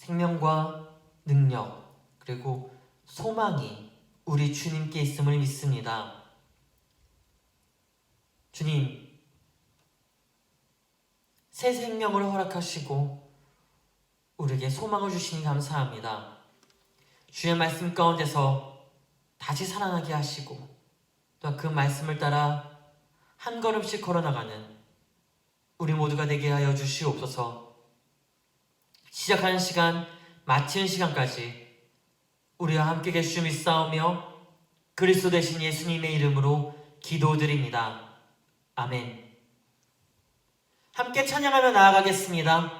생명과 능력 그리고 소망이 우리 주님께 있음을 믿습니다. 주님, 새 생명을 허락하시고 우리에게 소망을 주시니 감사합니다. 주의 말씀 가운데서 다시 살아나게 하시고 또 그 말씀을 따라 한 걸음씩 걸어나가는 우리 모두가 되게 하여 주시옵소서. 시작하는 시간, 마치는 시간까지 우리와 함께 계시주 믿사오며 그리스도 되신 예수님의 이름으로 기도드립니다. 아멘. 함께 찬양하며 나아가겠습니다.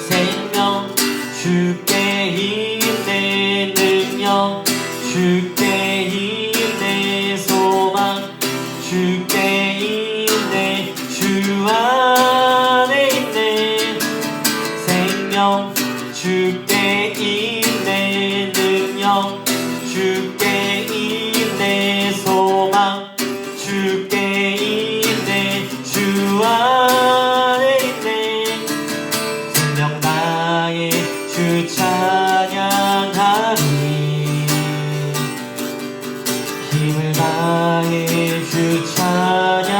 생명 주께 있네, 능력 주께 있네, 소망 주께 있네, 주 안에 있네. 생명 주께 있네, 능력 주께 있네, 소망 주께 있네, 주 안에 있네. 생명 나의 주 찬양하리, 힘을 다해 주 찬양하리.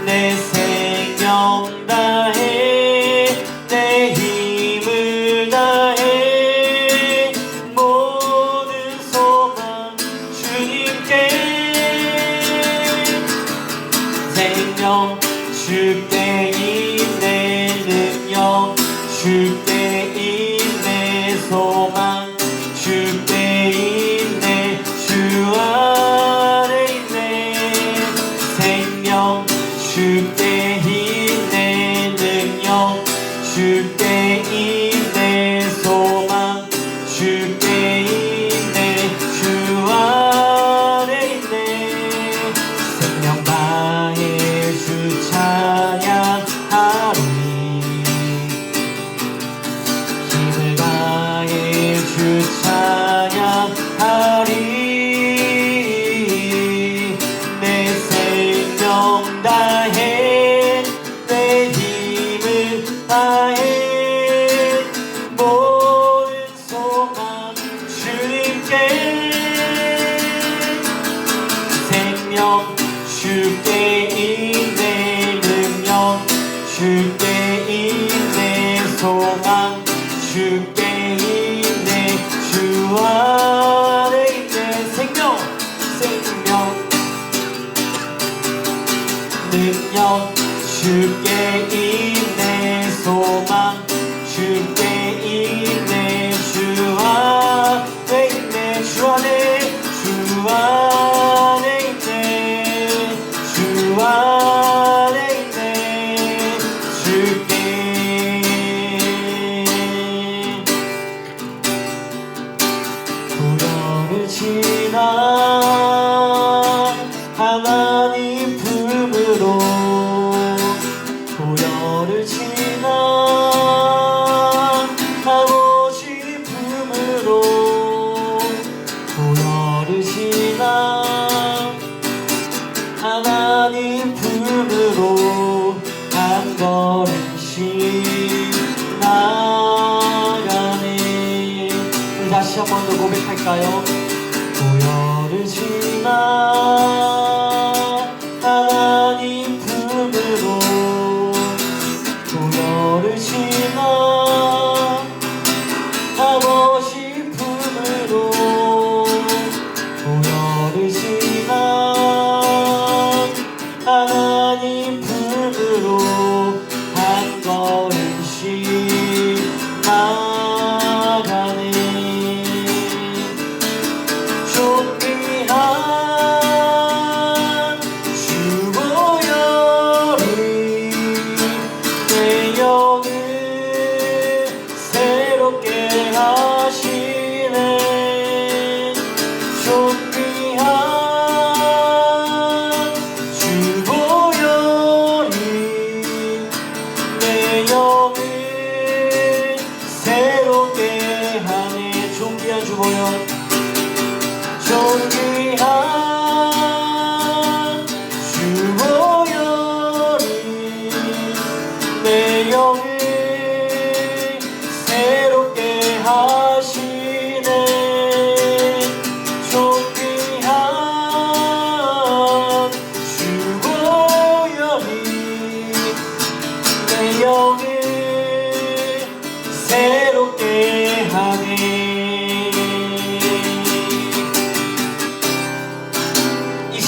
내 생명 다해 내 힘을 다해 모든 소망 주님께. 생명 주께 있네, 능력 주께 있네, 소망 주께 있네, 주 안에 있네. 생명 주께 있네, 능력 주께 있네, 소망 주께 있네, 주 안에 있네. 생명 다해 주 찬양하리, 힘을 다해 주 찬양하리. 내 생명 다해 내 힘을 다해 모든 소망 주님께. 생명 주께 있네, 능력 주께 있네, 소망 주께 있네, 주 안에 있네. 생명 능력 주께 있네, 소망 주께 있네, 주 안에 있네, 주 안에 있네, 주 안에 있네. 주께 고려를 지나 하나님 품으로, 고려를 지나 아버지 품으로, 고려를 지나 하나님 품으로 한 걸음씩 나가네. 우리 다시 한 번 더 고백할까요? 고열을 지나 하나님 품으로, 고열을 지나 아버지 품으로, 고열을 지나 하나님 품으로 한 걸음씩 나가네.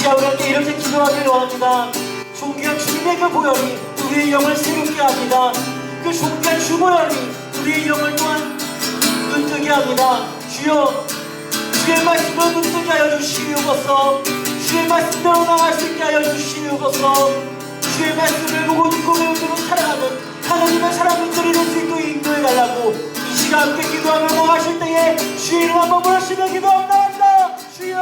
시간 우리 함께 이렇게 기도하길 원합니다. 존귀한 주님의 그 보혈이 우리의 영을 새롭게 합니다. 그 존귀한 주 보혈이 우리의 영을 또한 눈뜨게 합니다. 주여, 주의 말씀을 눈뜨게 하여 주시옵소서. 주의 말씀대로 나갈 수 있게 하여 주시옵소서. 주의 말씀을 보고 듣고 배우도록 살아가는 하나님의 사람들이 될 수 있도록 인도해달라고 이 시간 함께 기도하며 나가실 때에 주의 이름 한번 부르시며 기도합니다. 주여,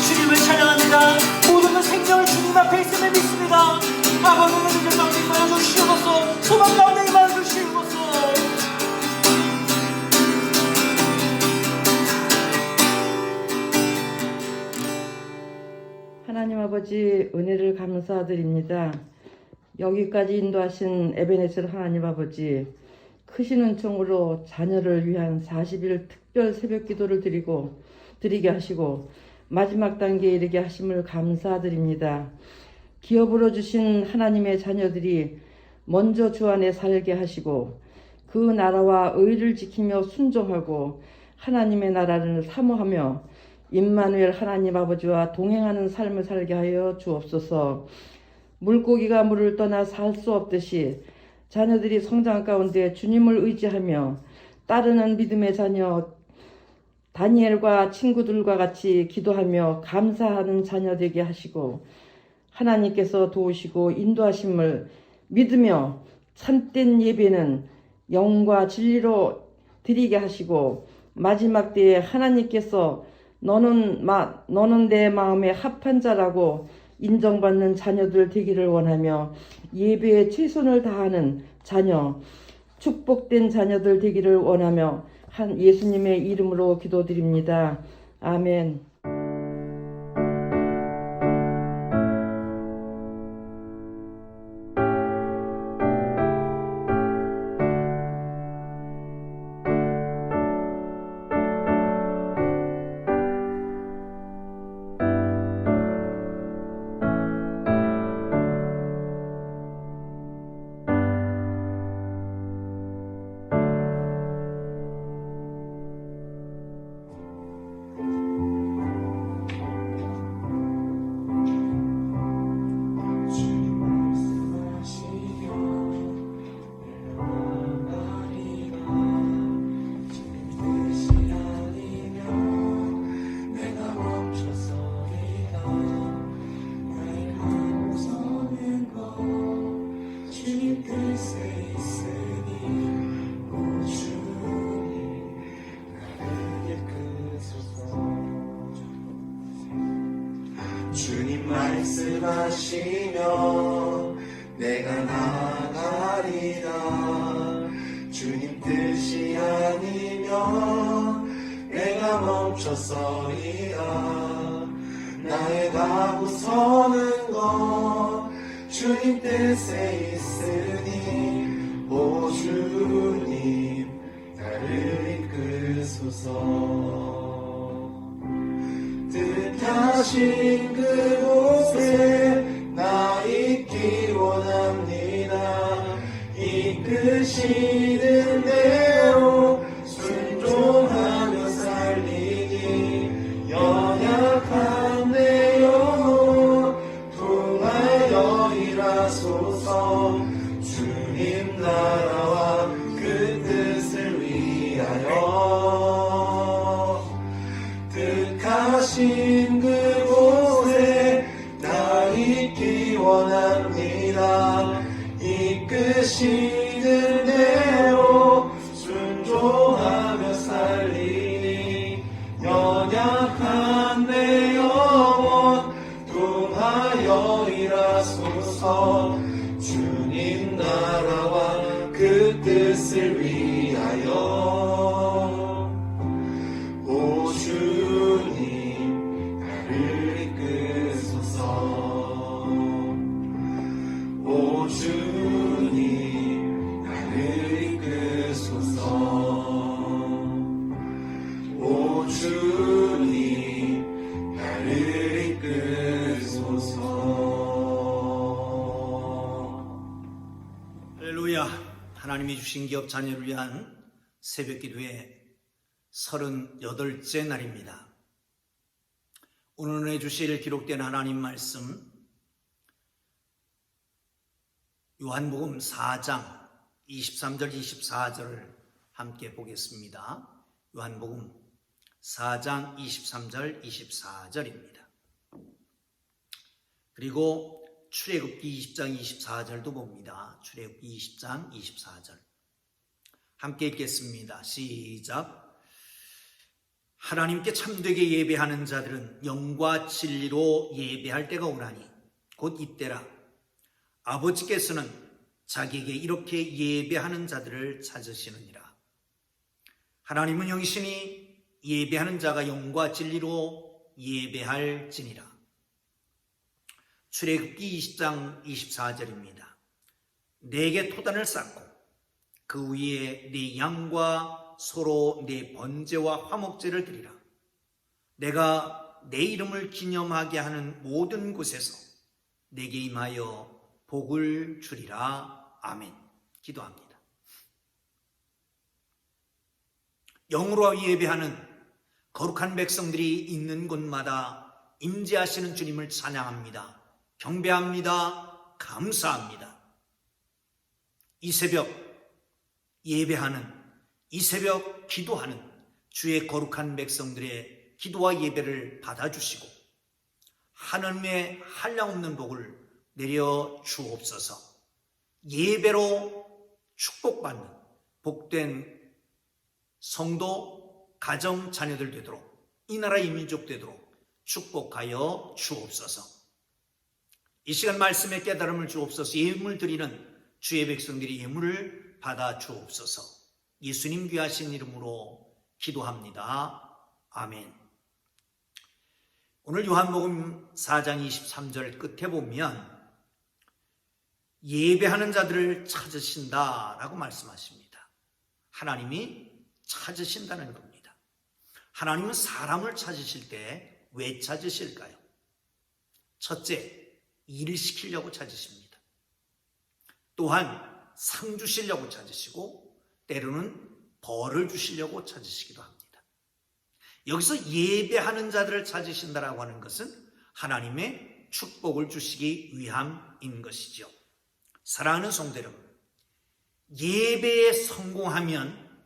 주님을 찬양합니다. 모든 생명을 주님 앞에 있음을 믿습니다. 아버지의 이름 가운데 임하여 주시옵소서. 소망 가운데 임하여 주시옵소서. 하나님 아버지, 은혜를 감사드립니다. 여기까지 인도하신 에베네셀 하나님 아버지, 크신 은총으로 자녀를 위한 40일 특별 새벽 기도를 드리게 하시고 마지막 단계에 이르게 하심을 감사드립니다. 기업으로 주신 하나님의 자녀들이 먼저 주 안에 살게 하시고 그 나라와 의를 지키며 순종하고 하나님의 나라를 사모하며 임마누엘 하나님 아버지와 동행하는 삶을 살게 하여 주옵소서. 물고기가 물을 떠나 살 수 없듯이 자녀들이 성장 가운데 주님을 의지하며 따르는 믿음의 자녀 다니엘과 친구들과 같이 기도하며 감사하는 자녀 되게 하시고 하나님께서 도우시고 인도하심을 믿으며 참된 예배는 영과 진리로 드리게 하시고 마지막 때에 하나님께서 너는 내 마음에 합한 자라고 인정받는 자녀들 되기를 원하며 예배에 최선을 다하는 자녀, 축복된 자녀들 되기를 원하며 한 예수님의 이름으로 기도드립니다. 아멘. 주님 말씀하시며 내가 나가리라. 주님 뜻이 아니면 내가 멈춰서리라. 나의 가고 서는 것 주님 뜻에 있으니 오 주님 나를 이끄소서. 뜻하신 그곳에 나 있기 원합니다. 이끄시는 대로 순종하며 살리니 연약한 내 영혼 통하여 일하소서. 주님 나라와 그 뜻을 위하여 뜻하신 그곳에 나 있기 원합니다. 이끄시는 대로 순종하며 살리니 연약한 내 영혼 통하여 일하소서. 주님 나라와 그 뜻을 위하여 오 주님 나를 이끄소서. 오 주님 나를 이끄소서. 오 주님 나를 이끄소서. 할렐루야. 하나님이 주신 기업 자녀를 위한 새벽 기도의 38째 날입니다. 오늘 주실 기록된 하나님 말씀 요한복음 4장 23절 24절을 함께 보겠습니다. 요한복음 4장 23절 24절입니다. 그리고 출애굽기 20장 24절도 봅니다. 출애굽기 20장 24절 함께 읽겠습니다. 시작. 하나님께 참되게 예배하는 자들은 영과 진리로 예배할 때가 오나니 곧 이때라. 아버지께서는 자기에게 이렇게 예배하는 자들을 찾으시느니라. 하나님은 영이시니 예배하는 자가 영과 진리로 예배할지니라. 출애굽기 20장 24절입니다. 내게 토단을 쌓고 그 위에 네 양과 소로 네 번제와 화목제를 드리라. 내가 내 이름을 기념하게 하는 모든 곳에서 내게 임하여 복을 주리라. 아멘. 기도합니다. 영으로 예배하는 거룩한 백성들이 있는 곳마다 임재하시는 주님을 찬양합니다. 경배합니다. 감사합니다. 이 새벽 예배하는, 이 새벽 기도하는 주의 거룩한 백성들의 기도와 예배를 받아주시고 하나님의 한량없는 복을 내려 주옵소서. 예배로 축복받는 복된 성도, 가정, 자녀들 되도록, 이 나라 이민족 되도록 축복하여 주옵소서. 이 시간 말씀의 깨달음을 주옵소서. 예물 드리는 주의 백성들이 예물을 받아 주옵소서. 예수님 귀하신 이름으로 기도합니다. 아멘. 오늘 요한복음 4장 23절 끝에 보면 예배하는 자들을 찾으신다라고 말씀하십니다. 하나님이 찾으신다는 겁니다. 하나님은 사람을 찾으실 때 왜 찾으실까요? 첫째, 일을 시키려고 찾으십니다. 또한 상 주시려고 찾으시고 때로는 벌을 주시려고 찾으시기도 합니다. 여기서 예배하는 자들을 찾으신다라고 하는 것은 하나님의 축복을 주시기 위함인 것이죠. 사랑하는 성도 여러분, 예배에 성공하면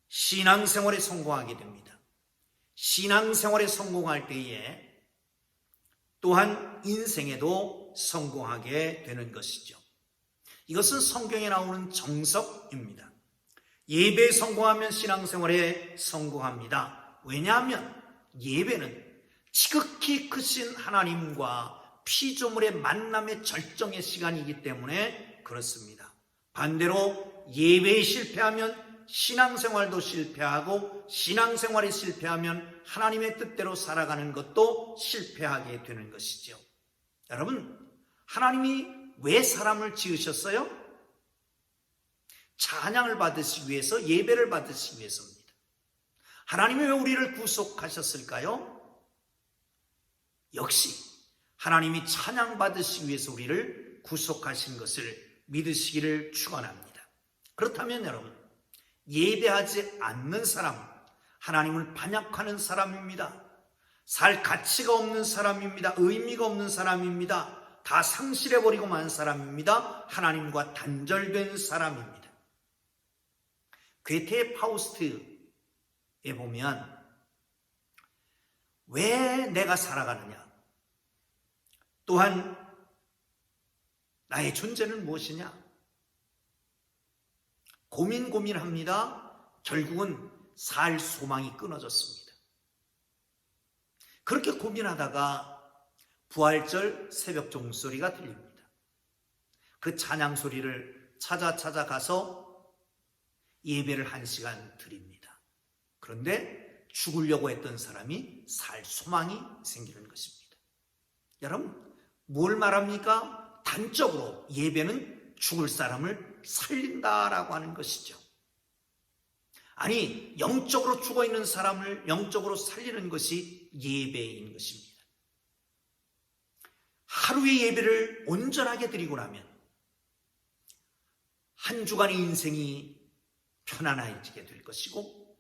신앙생활에 성공하게 됩니다. 신앙생활에 성공할 때에 또한 인생에도 성공하게 되는 것이죠. 이것은 성경에 나오는 정석입니다. 예배에 성공하면 신앙생활에 성공합니다. 왜냐하면 예배는 지극히 크신 하나님과 피조물의 만남의 절정의 시간이기 때문에 그렇습니다. 반대로 예배에 실패하면 신앙생활도 실패하고 신앙생활이 실패하면 하나님의 뜻대로 살아가는 것도 실패하게 되는 것이죠. 여러분, 하나님이 왜 사람을 지으셨어요? 찬양을 받으시기 위해서, 예배를 받으시기 위해서입니다. 하나님이 왜 우리를 구속하셨을까요? 역시 하나님이 찬양 받으시기 위해서 우리를 구속하신 것을 믿으시기를 축원합니다. 그렇다면 여러분, 예배하지 않는 사람, 하나님을 반역하는 사람입니다. 살 가치가 없는 사람입니다. 의미가 없는 사람입니다. 다 상실해버리고 만 사람입니다. 하나님과 단절된 사람입니다. 괴테의 파우스트에 보면 왜 내가 살아가느냐, 또한 나의 존재는 무엇이냐 고민합니다. 결국은 살 소망이 끊어졌습니다. 그렇게 고민하다가 부활절 새벽 종소리가 들립니다. 그 찬양 소리를 찾아가서 예배를 1시간 드립니다. 그런데 죽으려고 했던 사람이 살 소망이 생기는 것입니다. 여러분, 뭘 말합니까? 단적으로 예배는 죽을 사람을 살린다라고 하는 것이죠. 아니, 영적으로 죽어있는 사람을 영적으로 살리는 것이 예배인 것입니다. 하루의 예배를 온전하게 드리고 나면 한 주간의 인생이 편안해지게 될 것이고,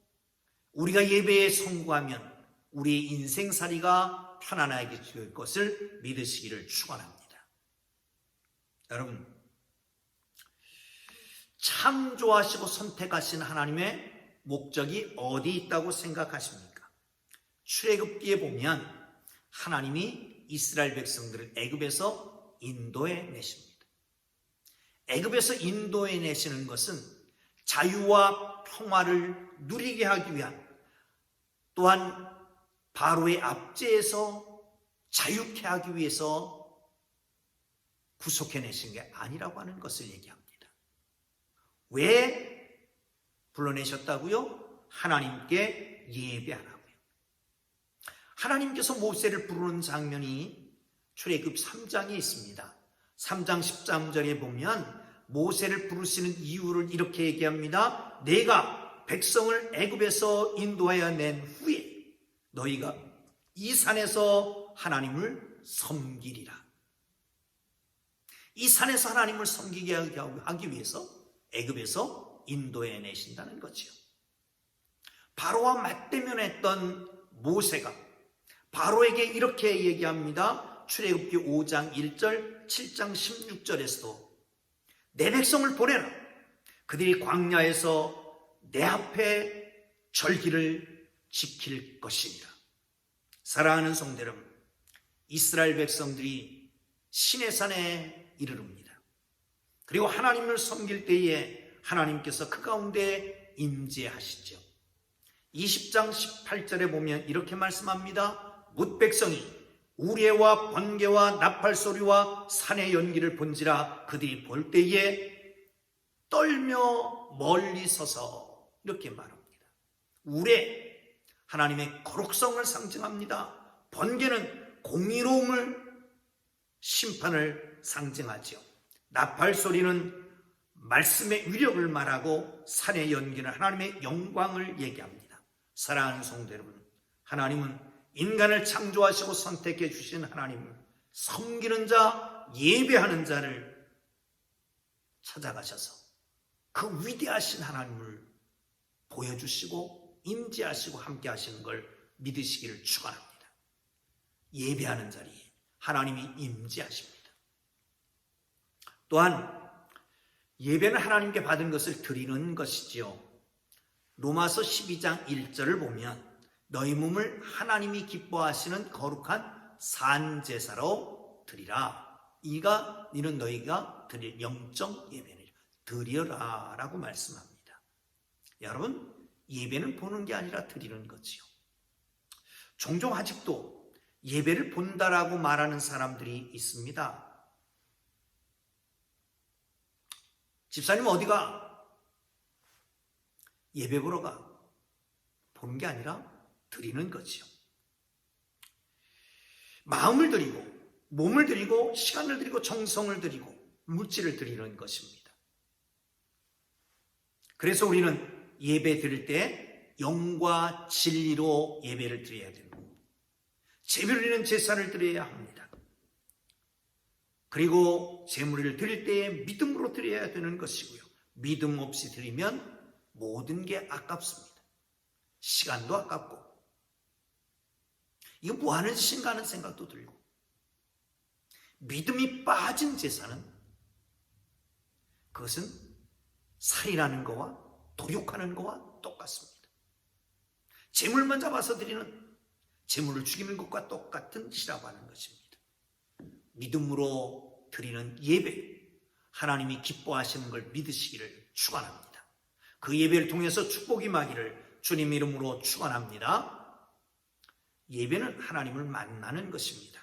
우리가 예배에 성공하면 우리의 인생살이가 편안하게 될 것을 믿으시기를 축원합니다. 여러분, 참 좋아하시고 선택하신 하나님의 목적이 어디 있다고 생각하십니까? 출애굽기에 보면 하나님이 이스라엘 백성들을 애굽에서 인도해 내십니다. 애굽에서 인도해 내시는 것은 자유와 평화를 누리게 하기 위한, 또한 바로의 압제에서 자유케 하기 위해서 구속해 내신 게 아니라고 하는 것을 얘기합니다. 왜 불러내셨다고요? 하나님께 예배하라고요. 하나님께서 모세를 부르는 장면이 출애굽 3장에 있습니다. 3장 13절에 보면 모세를 부르시는 이유를 이렇게 얘기합니다. 내가 백성을 애굽에서 인도하여 낸 후에 너희가 이 산에서 하나님을 섬기리라. 이 산에서 하나님을 섬기게 하기 위해서 애굽에서 인도해 내신다는 거지요. 바로와 맞대면했던 모세가 바로에게 이렇게 얘기합니다. 출애굽기 5장 1절, 7장 16절에서도 내 백성을 보내라. 그들이 광야에서 내 앞에 절기를 지킬 것이니라. 사랑하는 성도 여러분, 이스라엘 백성들이 시내산에 이르릅니다. 그리고 하나님을 섬길 때에 하나님께서 그 가운데 임재하시죠. 20장 18절에 보면 이렇게 말씀합니다. 뭇 백성이 우레와 번개와 나팔 소리와 산의 연기를 본지라 그들이 볼 때에 떨며 멀리 서서, 이렇게 말합니다. 우레, 하나님의 거룩성을 상징합니다. 번개는 공의로움을, 심판을 상징하죠. 나팔 소리는 말씀의 위력을 말하고, 산의 연기는 하나님의 영광을 얘기합니다. 사랑하는 성도 여러분, 하나님은 인간을 창조하시고 선택해 주신 하나님을 섬기는 자, 예배하는 자를 찾아가셔서 그 위대하신 하나님을 보여주시고 임재하시고 함께 하시는 걸 믿으시기를 축원합니다. 예배하는 자리에 하나님이 임재하십니다. 또한 예배는 하나님께 받은 것을 드리는 것이지요. 로마서 12장 1절을 보면 너희 몸을 하나님이 기뻐하시는 거룩한 산제사로 드리라. 이는 너희가 드릴 영적 예배를 드려라 라고 말씀합니다. 여러분, 예배는 보는 게 아니라 드리는 거지요. 종종 아직도 예배를 본다라고 말하는 사람들이 있습니다. 집사님 어디가? 예배 보러 가. 보는 게 아니라 드리는 거지요. 마음을 드리고, 몸을 드리고, 시간을 드리고, 정성을 드리고, 물질을 드리는 것입니다. 그래서 우리는 예배 드릴 때 영과 진리로 예배를 드려야 되고, 제물을 드리는 제사를 드려야 합니다. 그리고 제물을 드릴 때에 믿음으로 드려야 되는 것이고요. 믿음 없이 드리면 모든 게 아깝습니다. 시간도 아깝고, 이거 뭐 하는 짓인가 하는 생각도 들고, 믿음이 빠진 제사는 그것은 살인하는 거와 도륙하는 거와 똑같습니다. 제물만 잡아서 드리는, 제물을 죽이는 것과 똑같은 짓이라고 하는 것입니다. 믿음으로 드리는 예배, 하나님이 기뻐하시는 걸 믿으시기를 축원합니다. 그 예배를 통해서 축복이 임하기를 주님 이름으로 축원합니다. 예배는 하나님을 만나는 것입니다.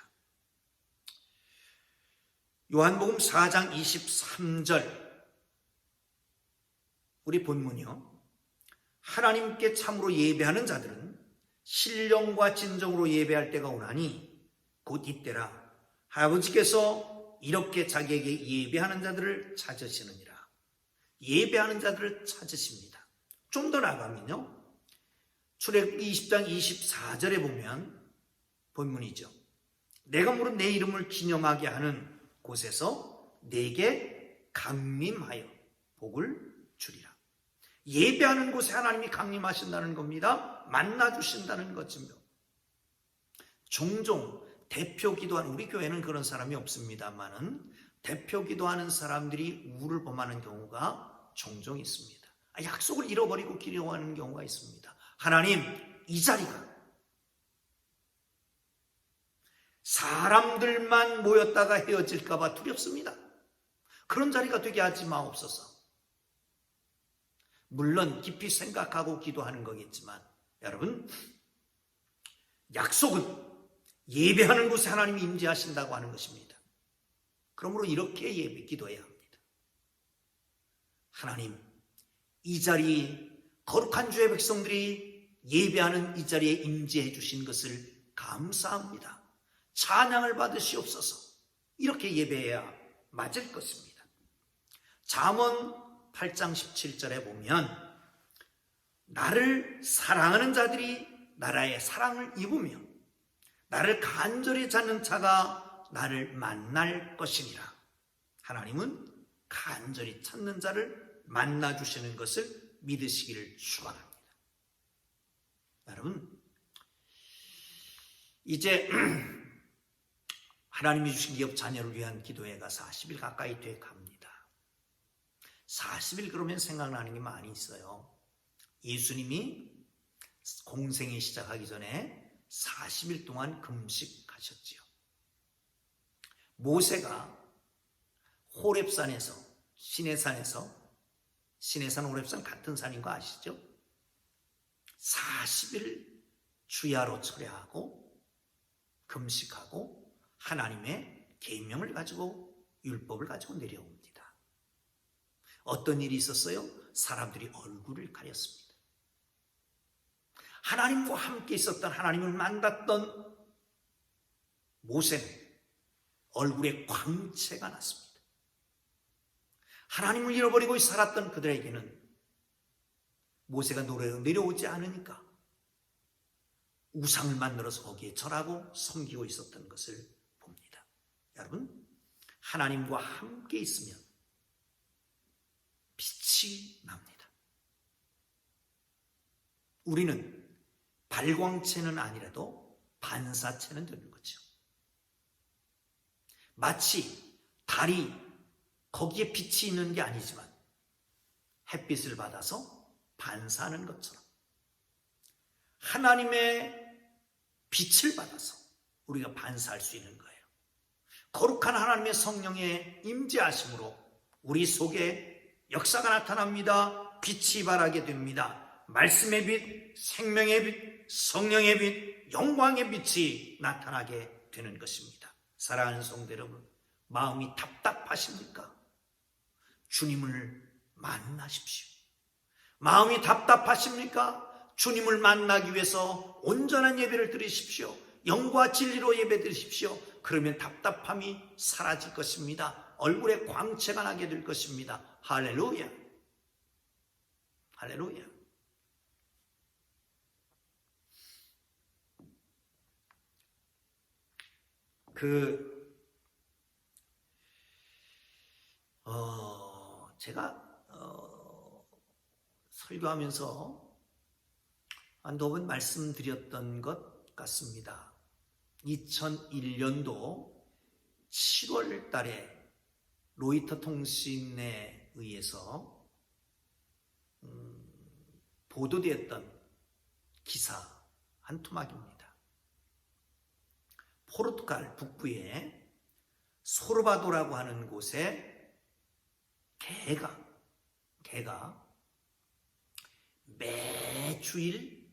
요한복음 4장 23절, 우리 본문이요. 하나님께 참으로 예배하는 자들은 신령과 진정으로 예배할 때가 오나니 곧 이때라. 아버지께서 이렇게 자기에게 예배하는 자들을 찾으시느니라. 예배하는 자들을 찾으십니다. 좀 더 나가면요. 출애굽기 20장 24절에 보면 본문이죠. 내가 물은 내 이름을 기념하게 하는 곳에서 내게 강림하여 복을 주리라. 예배하는 곳에 하나님이 강림하신다는 겁니다. 만나주신다는 것입니다. 종종 대표 기도하는, 우리 교회는 그런 사람이 없습니다만은 대표 기도하는 사람들이 우를 범하는 경우가 종종 있습니다. 약속을 잃어버리고 기도하는 경우가 있습니다. 하나님, 이 자리가 사람들만 모였다가 헤어질까 봐 두렵습니다. 그런 자리가 되게 하지 마옵소서. 물론 깊이 생각하고 기도하는 거겠지만 여러분, 약속은 예배하는 곳에 하나님이 임재하신다고 하는 것입니다. 그러므로 이렇게 예배 기도해야 합니다. 하나님, 이 자리 거룩한 주의 백성들이 예배하는 이 자리에 임재해 주신 것을 감사합니다. 찬양을 받으시옵소서. 이렇게 예배해야 맞을 것입니다. 잠언 8장 17절에 보면 나를 사랑하는 자들이 나라의 사랑을 입으며 나를 간절히 찾는 자가 나를 만날 것이니라. 하나님은 간절히 찾는 자를 만나주시는 것을 믿으시기를 축원합니다. 여러분, 이제 하나님이 주신 기업 자녀를 위한 기도회가 40일 가까이 돼 갑니다. 40일 그러면 생각나는 게 많이 있어요. 예수님이 공생이 시작하기 전에 40일 동안 금식하셨지요. 모세가 호렙산에서, 시내산 호렙산 같은 산인 거 아시죠? 40일 주야로 철야하고 금식하고 하나님의 계명을 가지고 율법을 가지고 내려옵니다. 어떤 일이 있었어요? 사람들이 얼굴을 가렸습니다. 하나님과 함께 있었던, 하나님을 만났던 모세는 얼굴에 광채가 났습니다. 하나님을 잃어버리고 살았던 그들에게는 모세가 내려오지 않으니까 우상을 만들어서 거기에 절하고 섬기고 있었던 것을 봅니다. 여러분, 하나님과 함께 있으면 빛이 납니다. 우리는 발광체는 아니라도 반사체는 되는 거죠. 마치 달이 거기에 빛이 있는 게 아니지만 햇빛을 받아서 반사하는 것처럼 하나님의 빛을 받아서 우리가 반사할 수 있는 거예요. 거룩한 하나님의 성령의 임재하심으로 우리 속에 역사가 나타납니다. 빛이 발하게 됩니다. 말씀의 빛, 생명의 빛, 성령의 빛, 영광의 빛이 나타나게 되는 것입니다. 사랑하는 성도 여러분, 마음이 답답하십니까? 주님을 만나십시오. 마음이 답답하십니까? 주님을 만나기 위해서 온전한 예배를 드리십시오. 영과 진리로 예배 드리십시오. 그러면 답답함이 사라질 것입니다. 얼굴에 광채가 나게 될 것입니다. 할렐루야. 할렐루야. 제가 설교하면서 한두 번 말씀드렸던 것 같습니다. 2001년도 7월 달에 로이터 통신에 의해서 보도되었던 기사 한 토막입니다. 포르투갈 북부의 소르바도라고 하는 곳에 개가 매주일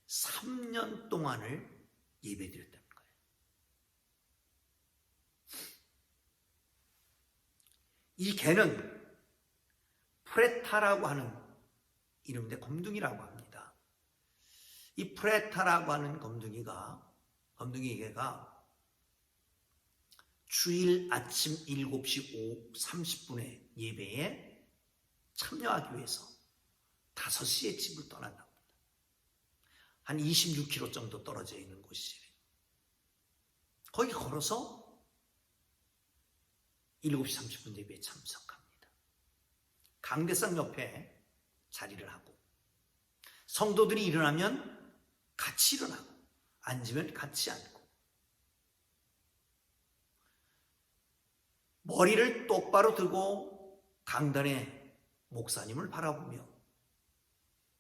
3년 동안을 예배드렸다는 거예요. 이 개는 프레타라고 하는 이름인데 검둥이라고 합니다. 이 프레타라고 하는 검둥이개가 주일 아침 7시 30분에 예배에 참여하기 위해서 5시에 집을 떠난답니다. 한 26km 정도 떨어져 있는 곳이에요. 거기 걸어서 7시 30분 예배에 참석합니다. 강대상 옆에 자리를 하고, 성도들이 일어나면 같이 일어나고, 앉으면 같이 앉고, 머리를 똑바로 들고 강단에 목사님을 바라보며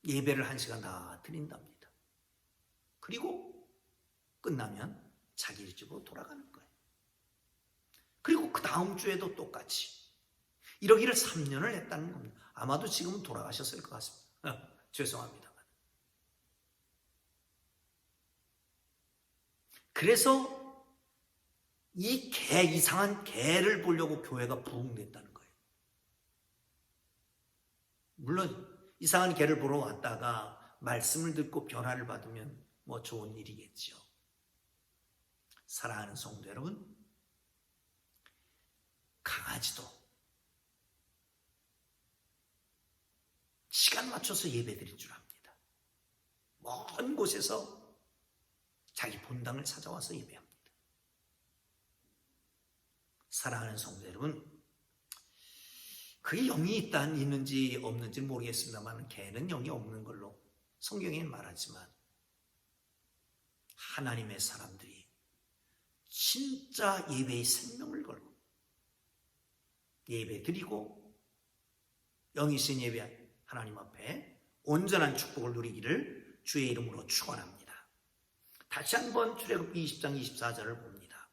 예배를 1시간 다 드린답니다. 그리고 끝나면 자기 집으로 돌아가는 거예요. 그리고 그 다음 주에도 똑같이 이러기를 3년을 했다는 겁니다. 아마도 지금은 돌아가셨을 것 같습니다. 죄송합니다만. 그래서 이 이상한 개를 보려고 교회가 부흥됐다는 거예요. 물론 이상한 개를 보러 왔다가 말씀을 듣고 변화를 받으면 뭐 좋은 일이겠죠. 사랑하는 성도 여러분, 강아지도 시간 맞춰서 예배드릴 줄 압니다. 먼 곳에서 자기 본당을 찾아와서 예배합니다. 사랑하는 성도 여러분, 그게 영이 있는지 없는지 모르겠습니다만 개는 영이 없는 걸로 성경에 말하지만 하나님의 사람들이 진짜 예배의 생명을 걸고 예배 드리고 영이신 예배 하나님 앞에 온전한 축복을 누리기를 주의 이름으로 축원합니다. 다시 한번 출애굽기 20장 24절을 봅니다.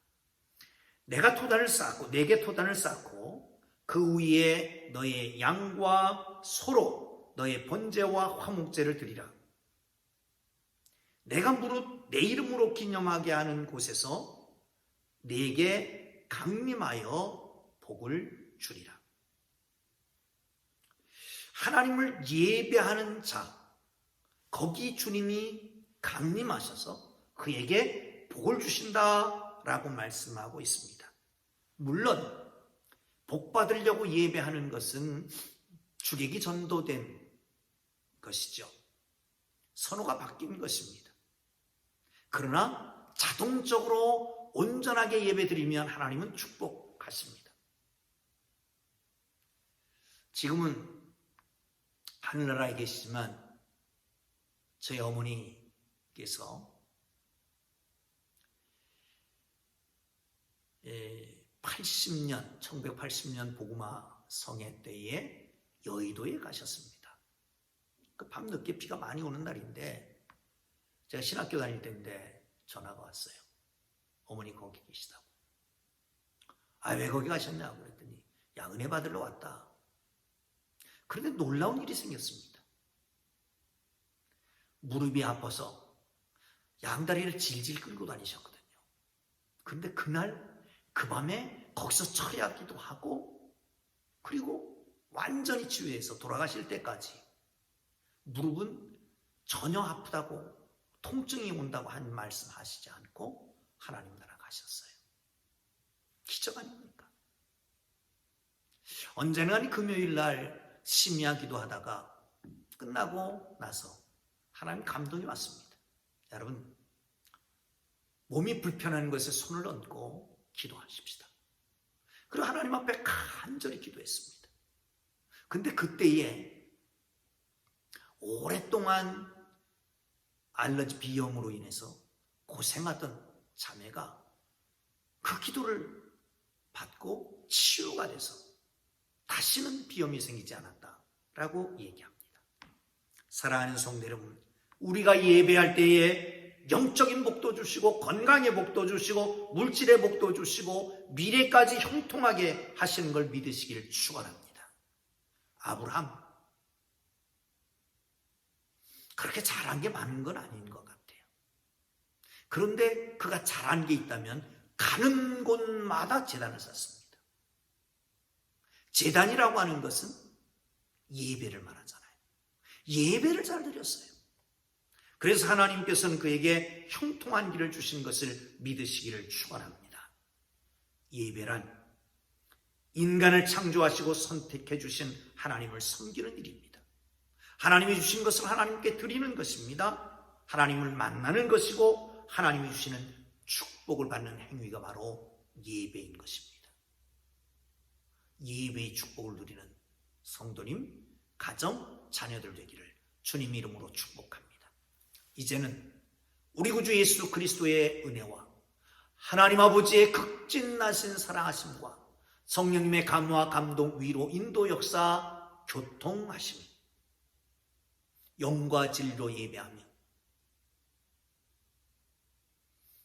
내가 토단을 쌓고 내게 토단을 쌓고 그 위에 너의 양과 소로 너의 번제와 화목제를 드리라. 내가 무릇 내 이름으로 기념하게 하는 곳에서 네게 강림하여 복을 주리라. 하나님을 예배하는 자, 거기 주님이 강림하셔서 그에게 복을 주신다라고 말씀하고 있습니다. 물론 복 받으려고 예배하는 것은 주객이 전도된 것이죠. 선호가 바뀐 것입니다. 그러나 자동적으로 온전하게 예배드리면 하나님은 축복하십니다. 지금은 하늘나라에 계시지만 저희 어머니께서 1980년 복음화 성회 때에 여의도에 가셨습니다. 그 밤늦게 비가 많이 오는 날인데 제가 신학교 다닐 때인데 전화가 왔어요. 어머니 거기 계시다고. 왜 거기 가셨냐고 그랬더니 은혜 받으러 왔다. 그런데 놀라운 일이 생겼습니다. 무릎이 아파서 양다리를 질질 끌고 다니셨거든요. 그런데 그날 그 밤에 거기서 처리하기도 하고 그리고 완전히 치유해서 돌아가실 때까지 무릎은 전혀 아프다고 통증이 온다고 한 말씀 하시지 않고 하나님 나라 가셨어요. 기적 아닙니까? 언젠가 금요일 날 심야 기도하다가 끝나고 나서 하나님 감동이 왔습니다. 여러분, 몸이 불편한 것에 손을 얹고 기도하십시다. 그리고 하나님 앞에 간절히 기도했습니다. 근데 그때에 오랫동안 알러지 비염으로 인해서 고생하던 자매가 그 기도를 받고 치유가 돼서 다시는 비염이 생기지 않았다라고 얘기합니다. 사랑하는 성도 여러분, 우리가 예배할 때에 영적인 복도 주시고 건강의 복도 주시고 물질의 복도 주시고 미래까지 형통하게 하시는 걸 믿으시길 축원합니다. 아브라함 그렇게 잘한 게 많은 건 아닌 것 같아요. 그런데 그가 잘한 게 있다면 가는 곳마다 제단을 쌓습니다. 제단이라고 하는 것은 예배를 말하잖아요. 예배를 잘 드렸어요. 그래서 하나님께서는 그에게 형통한 길을 주신 것을 믿으시기를 축원합니다. 예배란 인간을 창조하시고 선택해 주신 하나님을 섬기는 일입니다. 하나님이 주신 것을 하나님께 드리는 것입니다. 하나님을 만나는 것이고 하나님이 주시는 축복을 받는 행위가 바로 예배인 것입니다. 예배의 축복을 누리는 성도님, 가정, 자녀들 되기를 주님 이름으로 축복합니다. 이제는 우리 구주 예수 그리스도의 은혜와 하나님 아버지의 극진하신 사랑하심과 성령님의 감화, 감동, 위로, 인도, 역사, 교통하심, 영과 진리로 예배하며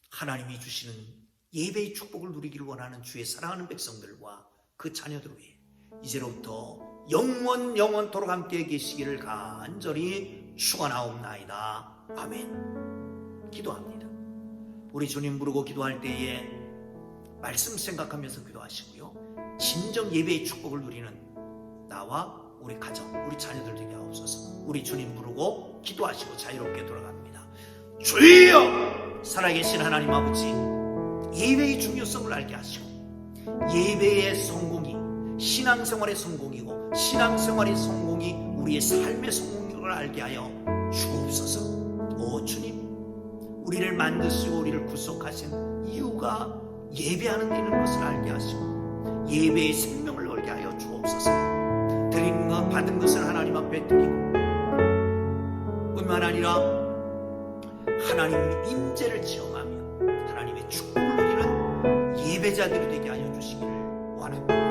하나님이 주시는 예배의 축복을 누리기를 원하는 주의 사랑하는 백성들과 그 자녀들 위해 이제로부터 영원토록 함께 계시기를 간절히 축원하옵나이다. 아멘. 기도합니다. 우리 주님 부르고 기도할 때에 말씀 생각하면서 기도하시고요, 진정 예배의 축복을 누리는 나와 우리 가정, 우리 자녀들 되게 하옵소서. 우리 주님 부르고 기도하시고 자유롭게 돌아갑니다. 주여! 살아계신 하나님 아버지, 예배의 중요성을 알게 하시고 예배의 성공이 신앙생활의 성공이고 신앙생활의 성공이 우리의 삶의 성공인 걸 알게 하여 주옵소서. 오 주님, 우리를 만드시고 우리를 구속하신 이유가 예배하는 데 있는 것을 알게 하시고 예배의 생명을 걸게 하여 주옵소서. 드린 것 받은 것을 하나님 앞에 드리고 뿐만 아니라 하나님의 임재를 체험하며 하나님의 축복을 누리는 예배자들이 되게 하여 주시기를 원합니다.